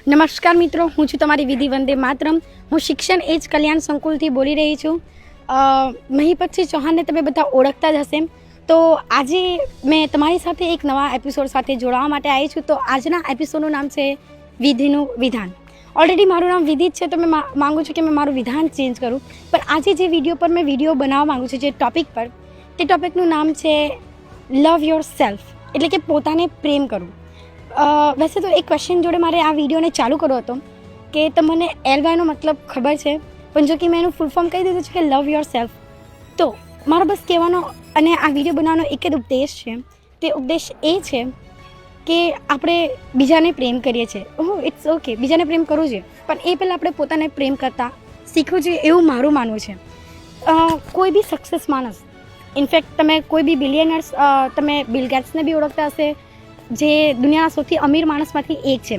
નમસ્કાર મિત્રો, હું છું તમારી વિધિ વંદે માતરમ. હું શિક્ષણ એજ કલ્યાણ સંકુલથી બોલી રહી છું. મહીપતસિંહ ચૌહાણને તમે બધા ઓળખતા જ હશે. તો આજે મેં તમારી સાથે એક નવા એપિસોડ સાથે જોડાવા માટે આવી છું. તો આજના એપિસોડનું નામ છે વિધિનું વિધાન. ઓલરેડી મારું નામ વિધિ જ છે, તો મેં માગું છું કે મેં મારું વિધાન ચેન્જ કરું. પણ આજે જે વિડીયો પર મેં વિડીયો બનાવવા માગું છું, જે ટૉપિક પર, તે ટૉપિકનું નામ છે લવ યોર સેલ્ફ, એટલે કે પોતાને પ્રેમ કરવું. વૈસે તો એક ક્વેશ્ચન જોડે મારે આ વિડીયોને ચાલુ કરવો હતો કે તમને LYનો મતલબ ખબર છે, પણ જો કે મેં એનું ફૂલ ફોર્મ કહી દીધું છે કે લવ યોર સેલ્ફ. તો મારો બસ કહેવાનો અને આ વિડીયો બનાવવાનો એક જ ઉપદેશ છે. તે ઉપદેશ એ છે કે આપણે બીજાને પ્રેમ કરીએ છીએ. ઇટ્સ ઓકે, બીજાને પ્રેમ કરવું જોઈએ, પણ એ પહેલાં આપણે પોતાને પ્રેમ કરતાં શીખવું જોઈએ, એવું મારું માનવું છે. કોઈ બી સક્સેસ માણસ, ઇનફેક્ટ તમે કોઈ બી બિલિયનર્સ, તમે બિલ ગેટ્સને બી ઓળખતા હશે, જે દુનિયાના સૌથી અમીર માણસમાંથી એક છે.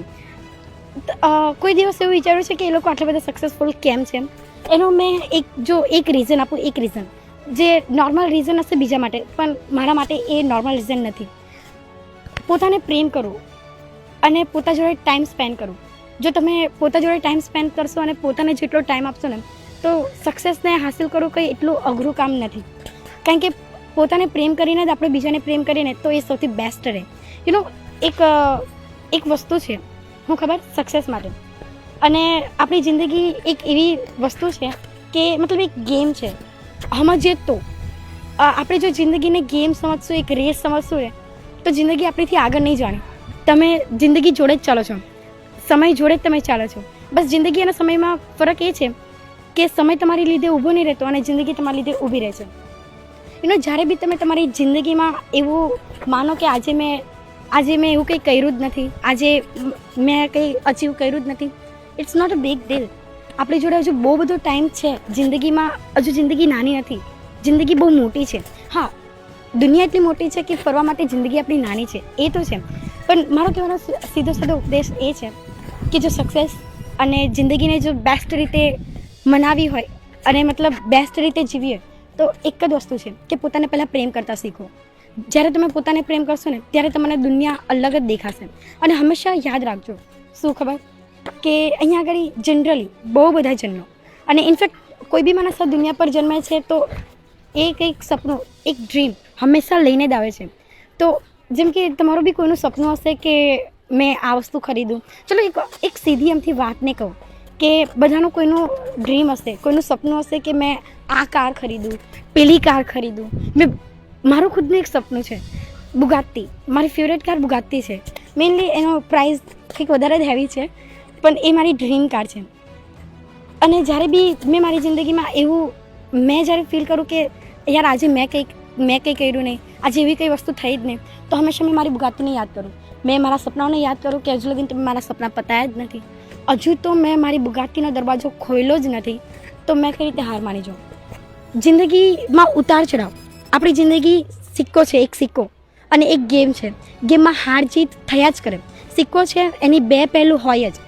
કોઈ દિવસ એવું વિચાર્યું છે કે એ લોકો આટલા બધા સક્સેસફુલ કેમ છે? એનો મેં એક રીઝન આપું. એક રીઝન જે નોર્મલ રીઝન હશે બીજા માટે, પણ મારા માટે એ નોર્મલ રીઝન નથી. પોતાને પ્રેમ કરવું અને પોતા જોડે ટાઈમ સ્પેન્ડ કરવું. જો તમે પોતા જોડે ટાઈમ સ્પેન્ડ કરશો અને પોતાને જેટલો ટાઈમ આપશો ને, તો સક્સેસને હાંસિલ કરવું કંઈ એટલું અઘરું કામ નથી. કારણ કે પોતાને પ્રેમ કરીને જ આપણે બીજાને પ્રેમ કરીએ ને, તો એ સૌથી બેસ્ટ રહે. એક વસ્તુ છે, હું ખબર, સક્સેસ માટે. અને આપણી જિંદગી એક એવી વસ્તુ છે કે મતલબ એક ગેમ છે. સમજીએ તો આપણે જો જિંદગીને ગેમ સમજશું, એક રેસ સમજશું ને, તો જિંદગી આપણીથી આગળ નહીં જાણે. તમે જિંદગી જોડે જ ચાલો છો, સમય જોડે જ તમે ચાલો છો. બસ જિંદગી અને સમયમાં ફરક એ છે કે સમય તમારી લીધે ઊભો નહીં રહેતો અને જિંદગી તમારી લીધે ઊભી રહે છે. જ્યારે બી તમે તમારી જિંદગીમાં એવું માનો કે આજે મેં એવું કંઈ કર્યું જ નથી, આજે મેં કંઈ અચીવ કર્યું જ નથી, it's not a big deal. આપણી જોડે હજુ બહુ બધો ટાઈમ છે જિંદગીમાં. હજુ જિંદગી નાની નથી, જિંદગી બહુ મોટી છે. હા, દુનિયા એટલી મોટી છે કે ફરવા માટે જિંદગી આપણી નાની છે, એ તો છે. પણ મારો કહેવાનો સીધો ઉપદેશ એ છે કે જો સક્સેસ અને જિંદગીને જો બેસ્ટ રીતે મનાવી હોય અને મતલબ બેસ્ટ રીતે જીવીએ, તો એક જ વસ્તુ છે કે પોતાને પહેલાં પ્રેમ કરતાં શીખો. જ્યારે તમે પોતાને પ્રેમ કરશો ને, ત્યારે તમને દુનિયા અલગ જ દેખાશે. અને હંમેશા યાદ રાખજો, શું ખબર, કે અહીંયા આગળ જનરલી બહુ બધા જન્મો, અને ઇનફેક્ટ કોઈ બી માણસ દુનિયા પર જન્મે છે તો એ કંઈક સપનું, એક ડ્રીમ હંમેશા લઈને જ આવે છે. તો જેમ કે તમારું બી કોઈનું સપનું હશે કે મેં આ વસ્તુ ખરીદું. ચલો એક સીધી એમથી વાતને કહું કે બધાનું કોઈનું ડ્રીમ હશે, કોઈનું સપનું હશે કે મેં આ કાર ખરીદું, પેલી કાર ખરીદું. મારું ખુદનું એક સપનું છે બુગાટ્ટી. મારી ફેવરેટ કાર બુગાટ્ટી છે. મેઇનલી એનો પ્રાઇસ કંઈક વધારે જ હેવી છે, પણ એ મારી ડ્રીમ કાર છે. અને જ્યારે બી મેં મારી જિંદગીમાં એવું મેં જ્યારે ફીલ કરું કે યાર આજે મેં કંઈ કર્યું નહીં, આજે એવી કંઈ વસ્તુ થઈ જ નહીં, તો હંમેશા મેં મારી બુગાટ્ટીને યાદ કરું. મેં મારા સપનાઓને યાદ કરું કે હજુ લગીને તમે મારા સપના પતાયા જ નથી, હજુ તો મેં મારી બુગાટ્ટીનો દરવાજો ખોલ્યો જ નથી, તો મેં કઈ રીતે હાર માની જાઉં? જિંદગીમાં ઉતાર ચઢાવ. આપણી જિંદગી સિક્કો છે, એક સિક્કો, અને એક ગેમ છે. ગેમમાં હાર જીત થયા જ કરે. સિક્કો છે, એની બે પહેલું હોય જ,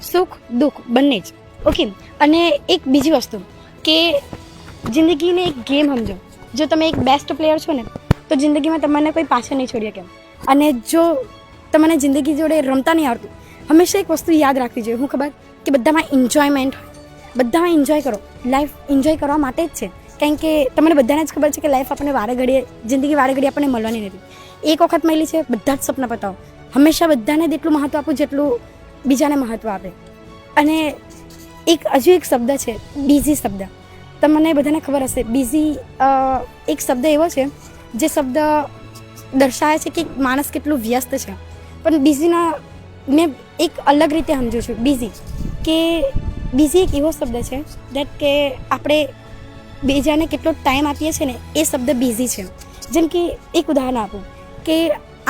સુખ દુઃખ બંને જ. ઓકે. અને એક બીજી વસ્તુ કે જિંદગીને એક ગેમ સમજો. જો તમે એક બેસ્ટ પ્લેયર છો ને, તો જિંદગીમાં તમને કોઈ પાછળ નહીં છોડી શકે. અને જો તમને જિંદગી જોડે રમતા નહીં આવડતું, હંમેશા એક વસ્તુ યાદ રાખવી જોઈએ, હું ખબર, કે બધામાં એન્જોયમેન્ટ હોય. બધામાં એન્જોય કરો. લાઈફ એન્જોય કરવા માટે જ છે. કારણ કે તમને બધાને જ ખબર છે કે લાઈફ આપણને જિંદગી વારે ઘડીએ આપણને મળવાની નથી. એક વખત મળી છે, બધા જ સપના પતાવો. હંમેશા બધાને જ એટલું મહત્ત્વ આપો જેટલું બીજાને મહત્ત્વ આપે. અને હજુ એક શબ્દ છે, બિઝી શબ્દ. તમને બધાને ખબર હશે, બિઝી એક શબ્દ એવો છે જે શબ્દ દર્શાવે છે કે માણસ કેટલું વ્યસ્ત છે. પણ બિઝીના મેં એક અલગ રીતે સમજું છું. બિઝી એક એવો શબ્દ છે દેટ કે આપણે બીજાને કેટલો ટાઈમ આપીએ છીએ ને, એ શબ્દ બિઝી છે. જેમ કે એક ઉદાહરણ આપું કે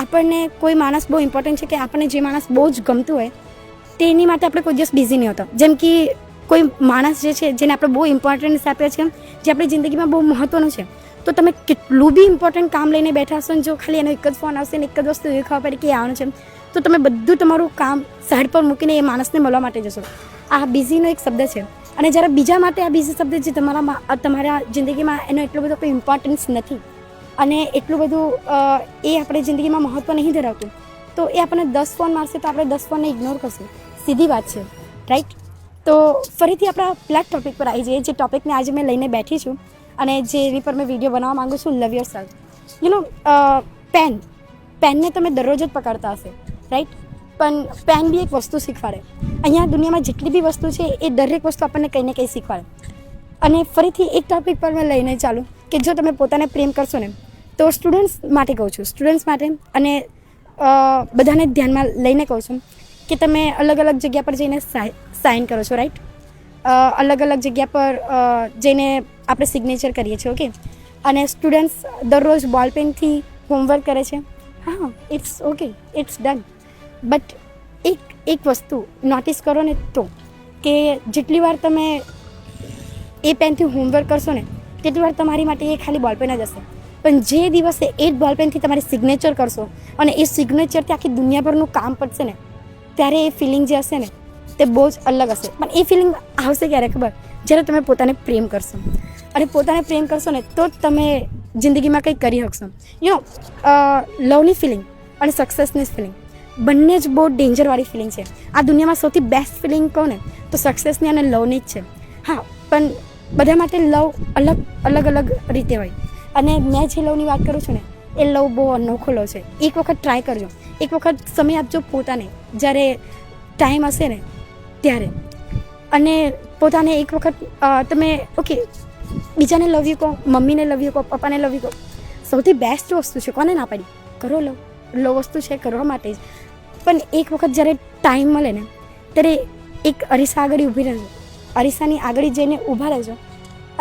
આપણને કોઈ માણસ બહુ ઇમ્પોર્ટન્ટ છે, કે આપણને જે માણસ બહુ જ ગમતું હોય તેની માટે આપણે કોઈ દિવસ બિઝી નહીં હોતા. જેમ કે કોઈ માણસ જે છે જેને આપણે બહુ ઇમ્પોર્ટન્સ આપીએ છીએ, જે આપણી જિંદગીમાં બહુ મહત્ત્વનું છે, તો તમે કેટલું બી ઇમ્પોર્ટન્ટ કામ લઈને બેઠા હશો ને, જો ખાલી એનો એક જ ફોન આવશે ને એક જ વસ્તુ એવી ખબર પડે કે આવવાનું છે, તો તમે બધું તમારું કામ સાઈડ પર મૂકીને એ માણસને મળવા માટે જશો. આ બિઝીનો એક શબ્દ છે. અને જ્યારે બીજા માટે આ બીજી શબ્દ જે તમારા જિંદગીમાં એનો એટલો બધો કોઈ ઇમ્પોર્ટન્સ નથી અને એટલું બધું એ આપણે જિંદગીમાં મહત્ત્વ નહીં ધરાવતું, તો એ આપણને 10 ફોન મારશે તો આપણે 10 ફોનને ઇગ્નોર કરશું. સીધી વાત છે, રાઈટ. તો ફરીથી આપણા પેલા ટોપિક પર આવી જઈએ, જે ટોપિકને આજે મેં લઈને બેઠી છું અને જેની પર મેં વિડીયો બનાવવા માગું છું, લવ યોર સેલ્ફ. પેનને તમે દરરોજ જ પકડતા હશે, રાઈટ. પણ પેન બી એક વસ્તુ શીખવાડે. અહીંયા દુનિયામાં જેટલી બી વસ્તુ છે એ દરેક વસ્તુ આપણને કંઈ ને કંઈ શીખવાડે. અને ફરીથી એક ટોપિક પર મેં લઈને ચાલું કે જો તમે પોતાને પ્રેમ કરશો ને, તો સ્ટુડન્ટ્સ માટે કહું છું, સ્ટુડન્ટ્સ માટે અને બધાને ધ્યાનમાં લઈને કહું છું કે તમે અલગ અલગ જગ્યા પર જઈને સાઇન કરો છો, રાઈટ. અલગ અલગ જગ્યા પર જઈને આપણે સિગ્નેચર કરીએ છીએ, ઓકે. અને સ્ટુડન્ટ્સ દરરોજ બોલપેનથી હોમવર્ક કરે છે. હા, it's okay, it's done. But એક વસ્તુ નોટિસ કરો ને, તો કે જેટલી વાર તમે એ પેનથી હોમવર્ક કરશો ને, તેટલી વાર તમારી માટે એ ખાલી બોલપેન જ હશે. પણ જે દિવસે એ જ બોલપેનથી તમારી સિગ્નેચર કરશો અને એ સિગ્નેચરથી આખી દુનિયાભરનું કામ પડશે ને, ત્યારે એ ફિલિંગ જે હશે ને, તે બહુ જ અલગ હશે. પણ એ ફિલિંગ આવશે ક્યારે ખબર? જ્યારે તમે પોતાને પ્રેમ કરશો. અને પોતાને પ્રેમ કરશો ને, તો જ તમે જિંદગીમાં કંઈક કરી શકશો. લવની ફિલિંગ અને સક્સેસની ફિલિંગ બંને જ બહુ ડેન્જરવાળી ફિલિંગ છે. આ દુનિયામાં સૌથી બેસ્ટ ફિલિંગ કહો ને, તો સક્સેસની અને લવની જ છે. હા, પણ બધા માટે લવ અલગ અલગ રીતે હોય. અને મેં જે લવની વાત કરું છું ને, એ લવ બહુ અનોખો લવ છે. એક વખત ટ્રાય કરજો, એક વખત સમય આપજો પોતાને, જ્યારે ટાઈમ હશે ને ત્યારે. અને પોતાને એક વખત તમે ઓકે બીજાને લવ યુ કહો, મમ્મીને લવ યુ કહો, પપ્પાને લવ યુ કહો. સૌથી બેસ્ટ વસ્તુ છે, કોને ના પાડી? કરો લવ વસ્તુ છે કરવા માટે જ. પણ એક વખત જ્યારે ટાઈમ મળે ને, ત્યારે એક અરીસા આગળ ઊભી રહેજો, અરીસાની આગળ જઈને ઊભા રહેજો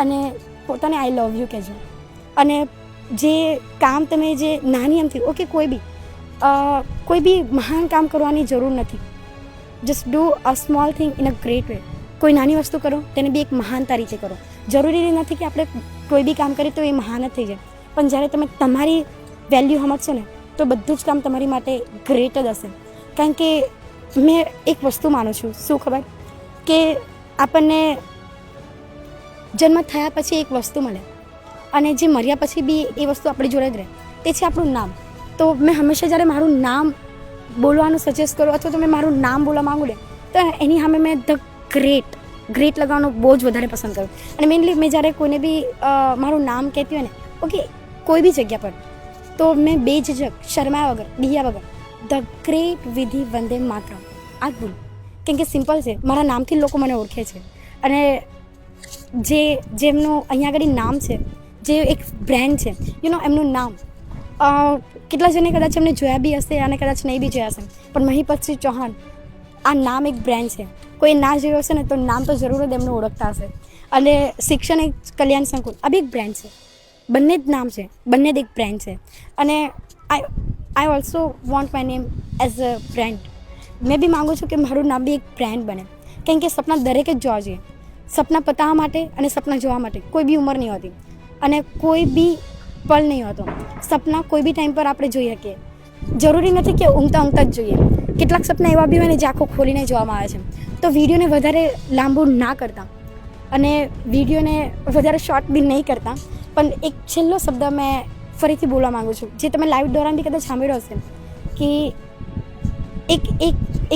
અને પોતાને આઈ લવ યુ કહેજો. અને જે કામ તમે જે નાની એમથી ઓકે કોઈ બી મહાન કામ કરવાની જરૂર નથી. Just do a small thing in a great way. કોઈ નાની વસ્તુ કરો, તેને બી એક મહાનતા રીતે કરો. જરૂરી નથી કે આપણે કોઈ બી કામ કરીએ તો એ મહાન જ થઈ જાય. પણ જ્યારે તમે તમારી વેલ્યુ સમજશો ને, તો બધું જ કામ તમારી માટે ગ્રેટ જ હશે. કારણ કે મેં એક વસ્તુ માનું છું, શું ખબર? કે આપણને જન્મ થયા પછી એક વસ્તુ મળે અને જે મર્યા પછી બી એ વસ્તુ આપણી જોડે જ રહે, તે છે આપણું નામ. તો મેં હંમેશા જ્યારે મારું નામ બોલવાનું સજેસ્ટ કરું અથવા તો મેં મારું નામ બોલવા માગું ને, તો એની સામે મેં ધ ગ્રેટ લગાવવાનું બહુ જ વધારે પસંદ કરું. અને મેઇનલી મેં જ્યારે કોઈને બી મારું નામ કહેતી હોય ને, ઓકે કોઈ બી જગ્યા પર, તો મેં બે ઝીઝક શરમાયા વગર, બીયા વગર ધ ગ્રેટ વિધિ વંદે માતરમ આ જ બોલું. કેમ કે સિમ્પલ છે, મારા નામથી લોકો મને ઓળખે છે. અને જેમનું અહીંયા આગળ નામ છે, જે એક બ્રેન્ડ છે, એમનું નામ કેટલા જણે કદાચ એમને જોયા બી હશે અને કદાચ નહીં બી જોયા હશે, પણ મહીપતસિંહ ચૌહાણ આ નામ એક બ્રેન્ડ છે. કોઈ ના જોયું હશે ને, તો નામ તો જરૂર જ એમનું ઓળખતા હશે. અને શિક્ષણ એક કલ્યાણ સંકુલ, આ બી એક બ્રેન્ડ છે. બંને જ નામ છે, બંને જ એક બ્રેન્ડ છે. અને I also want my name as a brand. મેં બી માગું છું કે મારું નામ બી એક બ્રેન્ડ બને. કેમ કે સપના દરેકે જ જોવા જોઈએ. સપના પતાવવા માટે અને સપના જોવા માટે કોઈ બી ઉંમર નહીં હોતી અને કોઈ બી પલ નહીં હોતો. સપના કોઈ બી ટાઈમ પર આપણે જોઈ શકીએ. જરૂરી નથી કે ઊંઘતા જ જોઈએ. કેટલાક સપના એવા બી હોય ને જે આંખો ખોલીને જોવામાં આવે છે. તો વિડીયોને વધારે લાંબુ ના કરતા અને વિડીયોને વધારે શોર્ટ બી નહીં કરતા, પણ એક છેલ્લો શબ્દ મેં ફરીથી બોલવા માગું છું, જે તમે લાઈવ દોરાન બી કદાચ સાંભળ્યો હશે, કે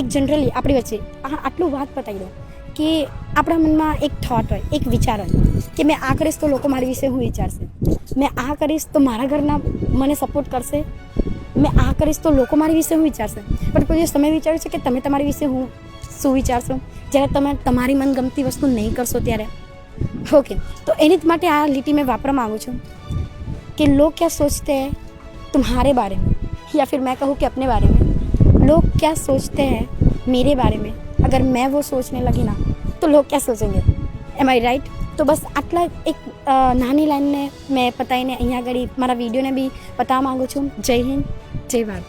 એક જનરલી આપણી વચ્ચે આટલું વાત પતાવી દો કે આપણા મનમાં એક થોટ હોય, એક વિચાર હોય કે મેં આ કરીશ તો લોકો મારી વિશે શું વિચારશે, મેં આ કરીશ તો મારા ઘરના મને સપોર્ટ કરશે, મેં આ કરીશ તો લોકો મારી વિશે શું વિચારશે. પણ કોઈ દિવસ તમે વિચાર્યું છે કે તમે તમારી વિશે શું વિચારશો જ્યારે તમે તમારી મનગમતી વસ્તુ નહીં કરશો ત્યારે? ओके, तो एनी માટે આ લીટી मैं वापरवा मांगू છું कि लोग क्या सोचते हैं तुम्हारे बारे में, या फिर मैं कहूँ कि अपने बारे में. लोग क्या सोचते हैं मेरे बारे में, अगर मैं वो सोचने लगी ना तो लोग क्या सोचेंगे. एम आई राइट? तो बस આટલા એક નાની લાઈનને મેં પતાવીને અહીંયા આગળ મારા વિડીયોને બી પતાવવા માગું છું. જય હિન્દ, જય ભારત.